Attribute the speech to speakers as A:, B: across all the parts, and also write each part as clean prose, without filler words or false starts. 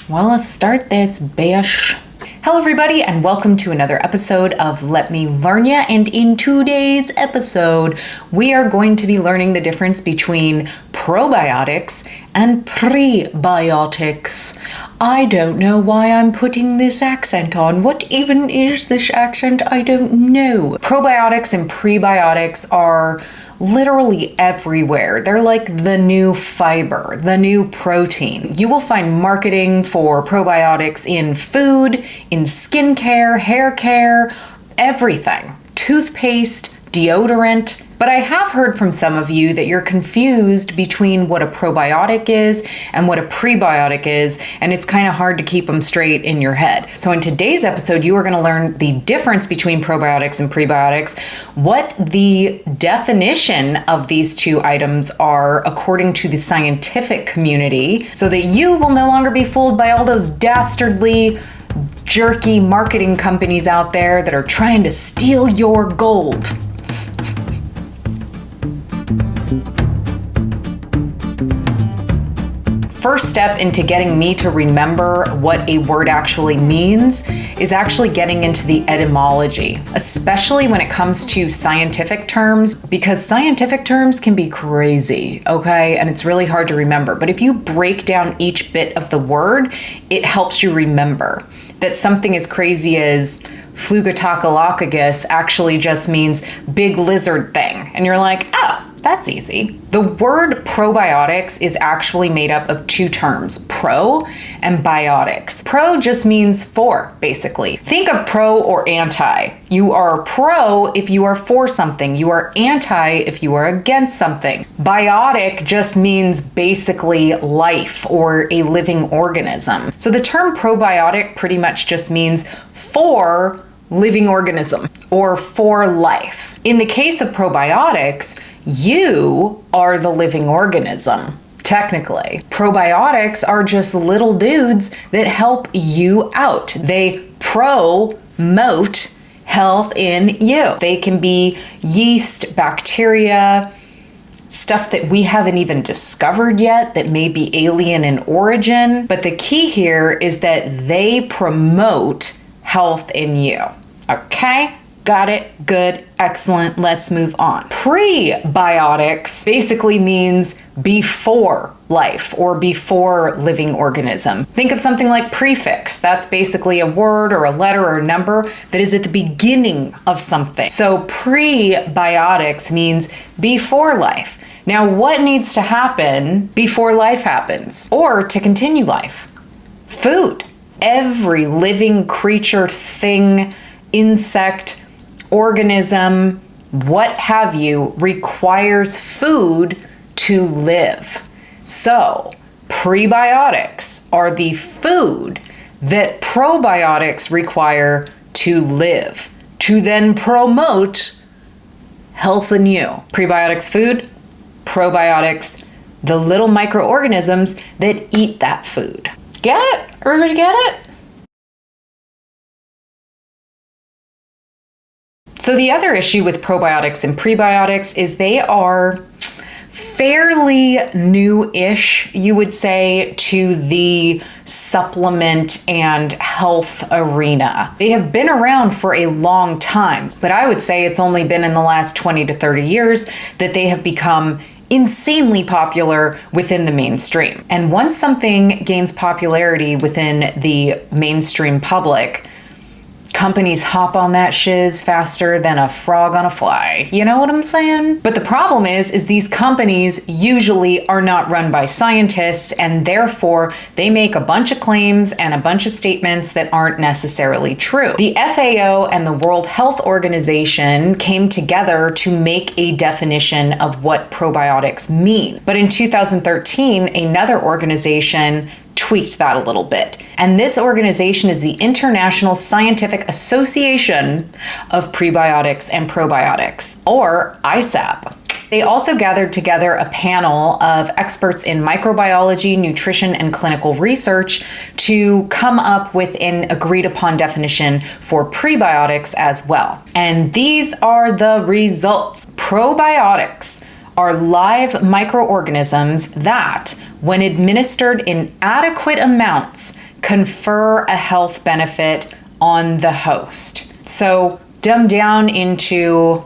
A: Well, let's start this, bish. Hello everybody and welcome to another episode of Let Me Learn Ya, and in today's episode we are going to be learning the difference between probiotics and prebiotics. I don't know why I'm putting this accent on. What even is this accent? I don't know. Probiotics and prebiotics are literally everywhere. They're like the new fiber, the new protein. You will find marketing for probiotics in food, in skincare, hair care, everything. Toothpaste, deodorant. But I have heard from some of you that you're confused between what a probiotic is and what a prebiotic is, and it's kind of hard to keep them straight in your head. So in today's episode, you are going to learn the difference between probiotics and prebiotics, what the definition of these two items are according to the scientific community, so that you will no longer be fooled by all those dastardly, jerky marketing companies out there that are trying to steal your gold. First step into getting me to remember what a word actually means is actually getting into the etymology, especially when it comes to scientific terms, because scientific terms can be crazy, okay? And it's really hard to remember. But if you break down each bit of the word, it helps you remember that something as crazy as flugotachylocagus actually just means big lizard thing. And you're like, oh, that's easy. The word probiotics is actually made up of two terms, pro and biotics. Pro just means for, basically. Think of pro or anti. You are pro if you are for something. You are anti if you are against something. Biotic just means basically life or a living organism. So the term probiotic pretty much just means for living organism or for life. In the case of probiotics, you are the living organism, technically. Probiotics are just little dudes that help you out. They promote health in you. They can be yeast, bacteria, stuff that we haven't even discovered yet that may be alien in origin. But the key here is that they promote health in you. Okay? Got it? Good. Excellent. Let's move on. Prebiotics basically means before life or before living organism. Think of something like prefix. That's basically a word or a letter or a number that is at the beginning of something. So prebiotics means before life. Now, what needs to happen before life happens or to continue life? Food. Every living creature, thing, insect, organism, what have you, requires food to live. So, prebiotics are the food that probiotics require to live, to then promote health in you. Prebiotics food, probiotics the little microorganisms that eat that food. Get it? Everybody get it? So the other issue with probiotics and prebiotics is they are fairly new-ish, you would say, to the supplement and health arena. They have been around for a long time, but I would say it's only been in the last 20 to 30 years that they have become insanely popular within the mainstream. And once something gains popularity within the mainstream public, companies hop on that shiz faster than a frog on a fly. You know what I'm saying? But the problem is these companies usually are not run by scientists, and therefore they make a bunch of claims and a bunch of statements that aren't necessarily true. The FAO and the World Health Organization came together to make a definition of what probiotics mean. But in 2013, another organization tweaked that a little bit. And this organization is the International Scientific Association of Prebiotics and Probiotics, or ISAPP. They also gathered together a panel of experts in microbiology, nutrition, and clinical research to come up with an agreed upon definition for prebiotics as well. And these are the results. Probiotics are live microorganisms that, when administered in adequate amounts, confer a health benefit on the host. So dumbed down into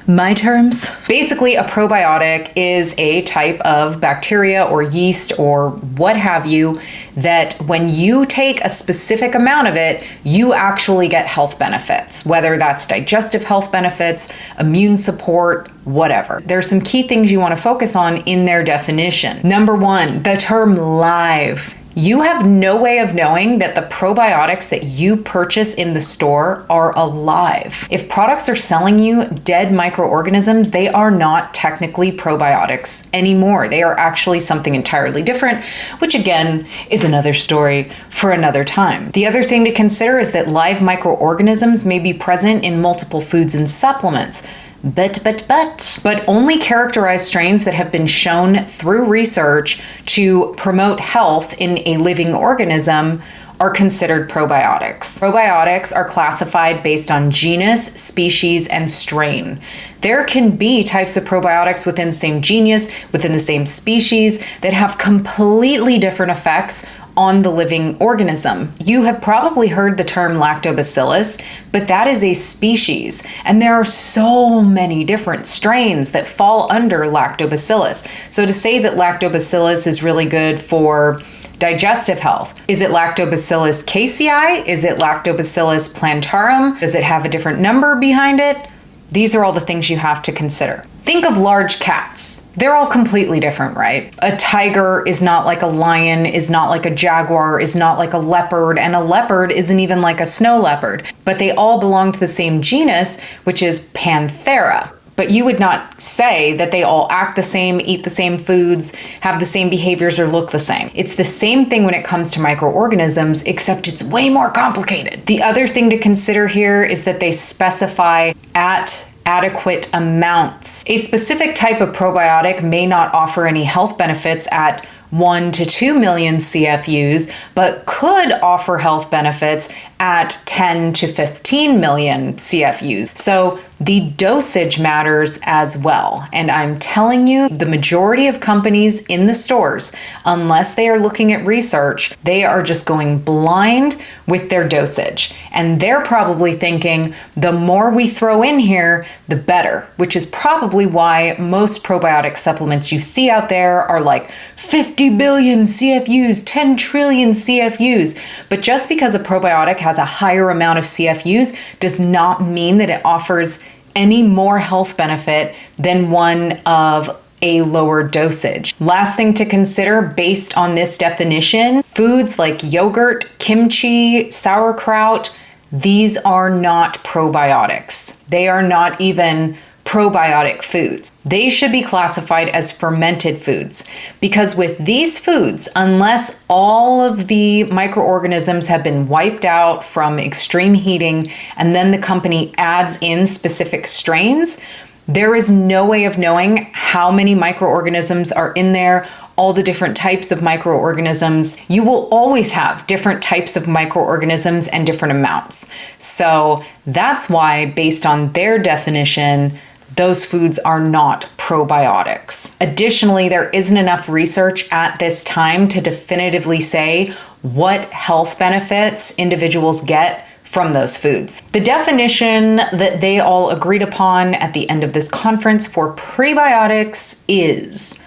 A: my terms. Basically, a probiotic is a type of bacteria or yeast or what have you that when you take a specific amount of it, you actually get health benefits, whether that's digestive health benefits, immune support, whatever. There's some key things you want to focus on in their definition. Number one, the term live. You have no way of knowing that the probiotics that you purchase in the store are alive. If products are selling you dead microorganisms, they are not technically probiotics anymore. They are actually something entirely different, which again is another story for another time. The other thing to consider is that live microorganisms may be present in multiple foods and supplements. But only characterized strains that have been shown through research to promote health in a living organism are considered probiotics. Probiotics are classified based on genus, species, and strain. There can be types of probiotics within the same genus, within the same species, that have completely different effects on the living organism. You have probably heard the term lactobacillus, but that is a species, and there are so many different strains that fall under lactobacillus. So to say that lactobacillus is really good for digestive health, is it lactobacillus casei? Is it lactobacillus plantarum? Does it have a different number behind it? These are all the things you have to consider. Think of large cats. They're all completely different, right? A tiger is not like a lion, is not like a jaguar, is not like a leopard, and a leopard isn't even like a snow leopard. But they all belong to the same genus, which is Panthera. But you would not say that they all act the same, eat the same foods, have the same behaviors, or look the same. It's the same thing when it comes to microorganisms, except it's way more complicated. The other thing to consider here is that they specify at adequate amounts. A specific type of probiotic may not offer any health benefits at 1 to 2 million CFUs, but could offer health benefits at 10 to 15 million CFUs. So the dosage matters as well. And I'm telling you, the majority of companies in the stores, unless they are looking at research, they are just going blind with their dosage. And they're probably thinking the more we throw in here, the better, which is probably why most probiotic supplements you see out there are like 50 billion CFUs, 10 trillion CFUs. But just because a probiotic has a higher amount of CFUs does not mean that it offers any more health benefit than one of a lower dosage. Last thing to consider based on this definition, foods like yogurt, kimchi, sauerkraut, these are not probiotics. They are not even probiotic foods. They should be classified as fermented foods because with these foods, unless all of the microorganisms have been wiped out from extreme heating and then the company adds in specific strains, there is no way of knowing how many microorganisms are in there, all the different types of microorganisms. You will always have different types of microorganisms and different amounts. So that's why, based on their definition, those foods are not probiotics. Additionally, there isn't enough research at this time to definitively say what health benefits individuals get from those foods. The definition that they all agreed upon at the end of this conference for prebiotics is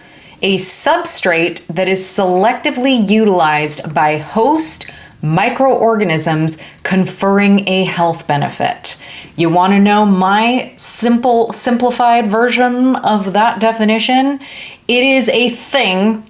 A: a substrate that is selectively utilized by host microorganisms conferring a health benefit. You want to know my simplified version of that definition? It is a thing.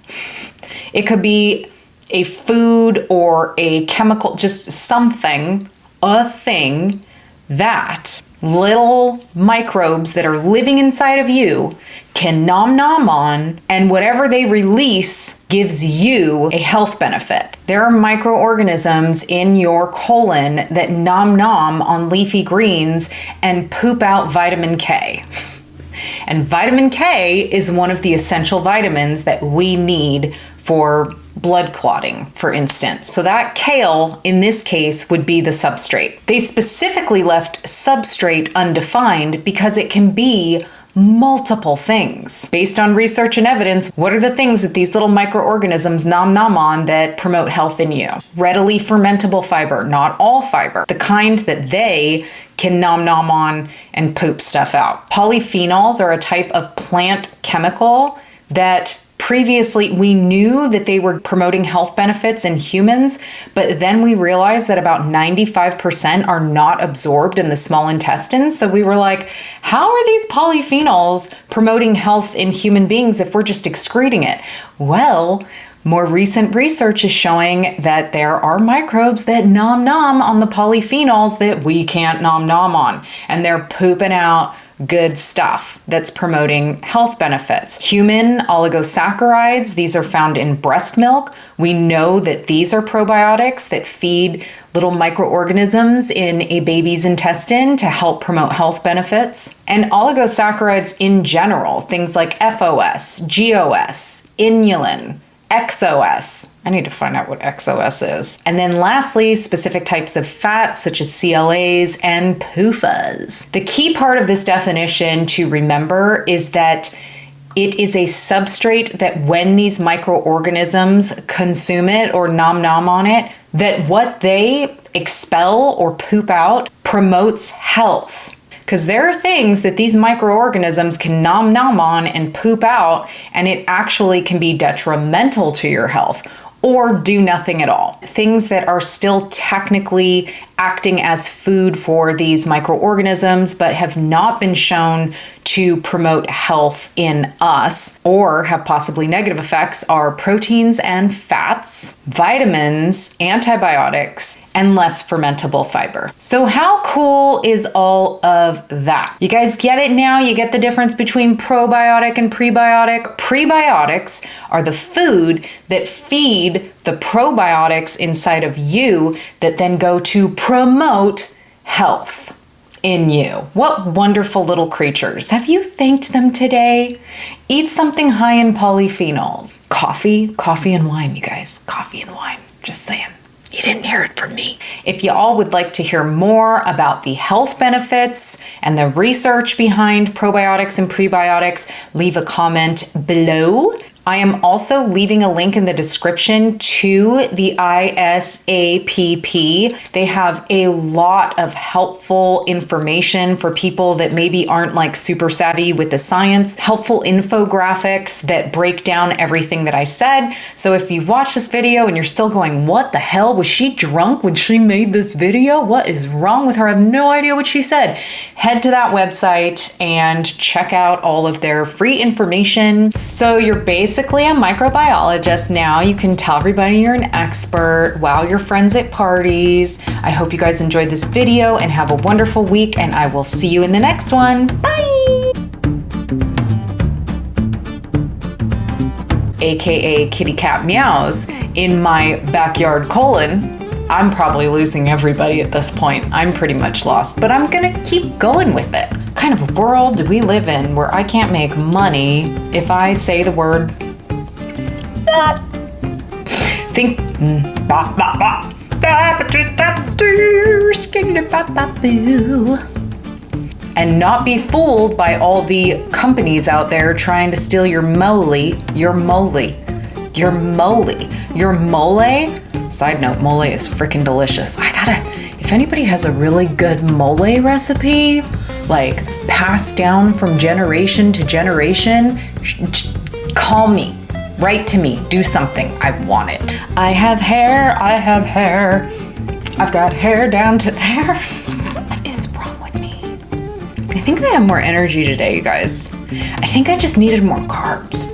A: It could be a food or a chemical, just something, a thing that little microbes that are living inside of you can nom on, and whatever they release gives you a health benefit. There are microorganisms in your colon that nom on leafy greens and poop out vitamin K. And vitamin K is one of the essential vitamins that we need for blood clotting, for instance. So that kale, in this case, would be the substrate. They specifically left substrate undefined because it can be multiple things. Based on research and evidence, what are the things that these little microorganisms nom on that promote health in you? Readily fermentable fiber, not all fiber, the kind that they can nom on and poop stuff out. Polyphenols are a type of plant chemical that previously we knew that they were promoting health benefits in humans, but then we realized that about 95% are not absorbed in the small intestine. So we were like, how are these polyphenols promoting health in human beings if we're just excreting it? Well, more recent research is showing that there are microbes that nom on the polyphenols that we can't nom on, and they're pooping out good stuff that's promoting health benefits. Human oligosaccharides, these are found in breast milk. We know that these are probiotics that feed little microorganisms in a baby's intestine to help promote health benefits. And oligosaccharides in general, things like FOS, GOS, inulin, XOS. I need to find out what XOS is. And then lastly, specific types of fats such as CLAs and PUFAs. The key part of this definition to remember is that it is a substrate that when these microorganisms consume it or nom on it, that what they expel or poop out promotes health. Because there are things that these microorganisms can nom on and poop out, and it actually can be detrimental to your health or do nothing at all. Things that are still technically acting as food for these microorganisms, but have not been shown to promote health in us or have possibly negative effects are proteins and fats, vitamins, antibiotics, and less fermentable fiber. So how cool is all of that? You guys get it now? You get the difference between probiotic and prebiotic? Prebiotics are the food that feed the probiotics inside of you that then go to promote health in you. What wonderful little creatures. Have you thanked them today? Eat something high in polyphenols. Coffee and wine, you guys. Coffee and wine. Just saying. You didn't hear it from me. If you all would like to hear more about the health benefits and the research behind probiotics and prebiotics, leave a comment below. I am also leaving a link in the description to the ISAPP. They have a lot of helpful information for people that maybe aren't like super savvy with the science, helpful infographics that break down everything that I said. So if you've watched this video and you're still going, what the hell? Was she drunk when she made this video? What is wrong with her? I have no idea what she said. Head to that website and check out all of their free information. So you're basically a microbiologist now. You can tell everybody you're an expert, wow your friends at parties. I hope you guys enjoyed this video and have a wonderful week, and I will see you in the next one. Bye! AKA kitty cat meows in my backyard colon. I'm probably losing everybody at this point. I'm pretty much lost, but I'm gonna keep going with it. What kind of a world do we live in where I can't make money if I say the word think and not be fooled by all the companies out there trying to steal your mole. Side note, mole is freaking delicious. If anybody has a really good mole recipe, like passed down from generation to generation, call me. Write to me, do something, I want it. I have hair. I've got hair down to there. What is wrong with me? I think I have more energy today, you guys. I think I just needed more carbs.